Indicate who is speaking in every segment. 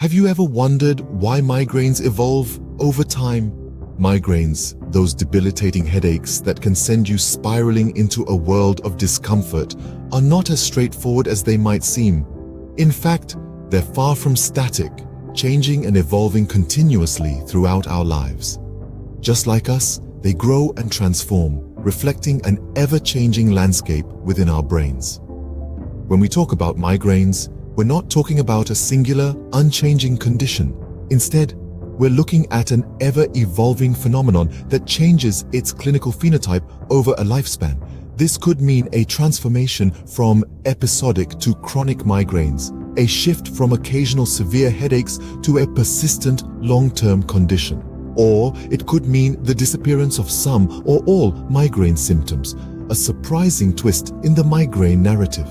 Speaker 1: Have you ever wondered why migraines evolve over time? Migraines, those debilitating headaches that can send you spiraling into a world of discomfort, are not as straightforward as they might seem. In fact, they're far from static, changing and evolving continuously throughout our lives. Just like us, they grow and transform, reflecting an ever-changing landscape within our brains. When we talk about migraines, we're not talking about a singular, unchanging condition. Instead, we're looking at an ever-evolving phenomenon that changes its clinical phenotype over a lifespan. This could mean a transformation from episodic to chronic migraines, a shift from occasional severe headaches to a persistent long-term condition. Or it could mean the disappearance of some or all migraine symptoms, a surprising twist in the migraine narrative.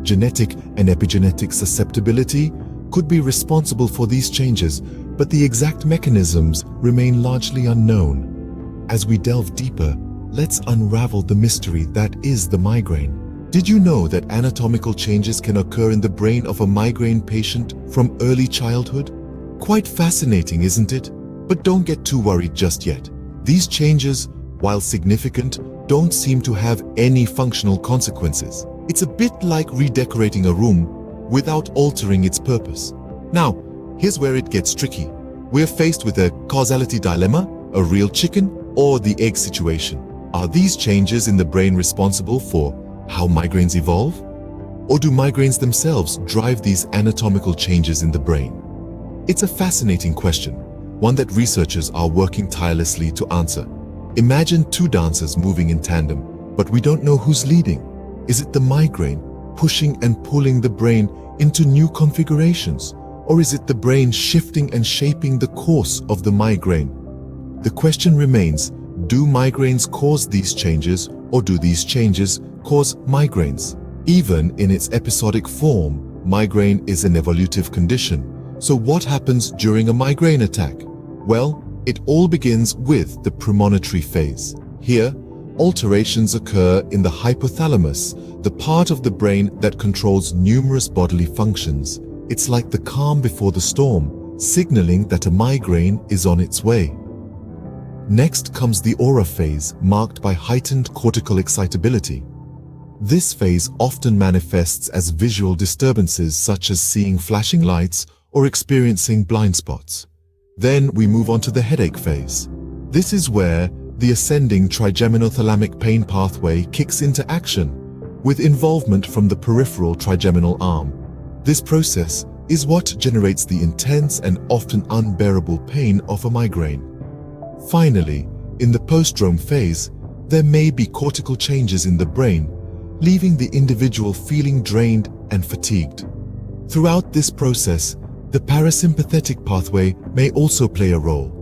Speaker 1: Genetic and epigenetic susceptibility could be responsible for these changes, but the exact mechanisms remain largely unknown. As we delve deeper, let's unravel the mystery that is the migraine. Did you know that anatomical changes can occur in the brain of a migraine patient from early childhood? Quite fascinating, isn't it? But don't get too worried just yet. These changes, while significant, don't seem to have any functional consequences. It's a bit like redecorating a room without altering its purpose. Now, here's where it gets tricky. We're faced with a causality dilemma, a real chicken or the egg situation. Are these changes in the brain responsible for how migraines evolve? Or do migraines themselves drive these anatomical changes in the brain? It's a fascinating question, one that researchers are working tirelessly to answer. Imagine two dancers moving in tandem, but we don't know who's leading. Is it the migraine pushing and pulling the brain into new configurations? Or is it the brain shifting and shaping the course of the migraine? The question remains, do migraines cause these changes, or do these changes cause migraines? Even in its episodic form, migraine is an evolutive condition. So what happens during a migraine attack? Well, it all begins with the premonitory phase. Here, alterations occur in the hypothalamus, the part of the brain that controls numerous bodily functions. It's like the calm before the storm, signaling that a migraine is on its way. Next comes the aura phase, marked by heightened cortical excitability. This phase often manifests as visual disturbances such as seeing flashing lights or experiencing blind spots. Then we move on to the headache phase. This is where the ascending trigeminothalamic pain pathway kicks into action, with involvement from the peripheral trigeminal arm. This process is what generates the intense and often unbearable pain of a migraine. Finally, in the postdrome phase, there may be cortical changes in the brain, leaving the individual feeling drained and fatigued. Throughout this process, the parasympathetic pathway may also play a role,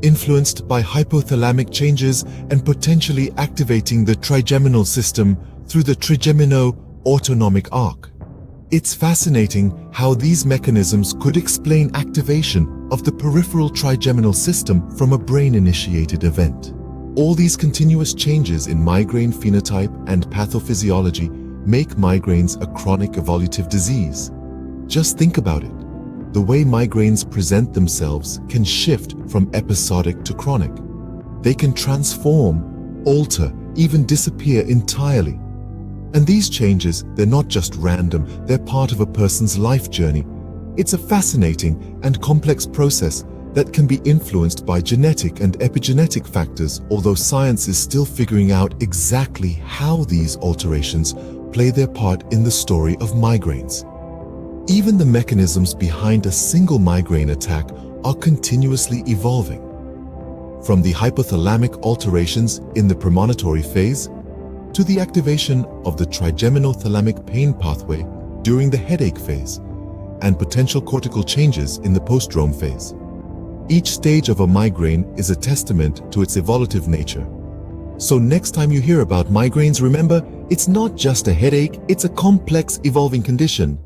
Speaker 1: influenced by hypothalamic changes and potentially activating the trigeminal system through the trigemino-autonomic arc. It's fascinating how these mechanisms could explain activation of the peripheral trigeminal system from a brain-initiated event. All these continuous changes in migraine phenotype and pathophysiology make migraines a chronic evolutive disease. Just think about it. The way migraines present themselves can shift from episodic to chronic. They can transform, alter, even disappear entirely. And these changes, they're not just random, they're part of a person's life journey. It's a fascinating and complex process that can be influenced by genetic and epigenetic factors, although science is still figuring out exactly how these alterations play their part in the story of migraines. Even the mechanisms behind a single migraine attack are continuously evolving. From the hypothalamic alterations in the premonitory phase to the activation of the trigeminothalamic pain pathway during the headache phase and potential cortical changes in the postdrome phase. Each stage of a migraine is a testament to its evolutive nature. So next time you hear about migraines, remember, it's not just a headache, it's a complex evolving condition.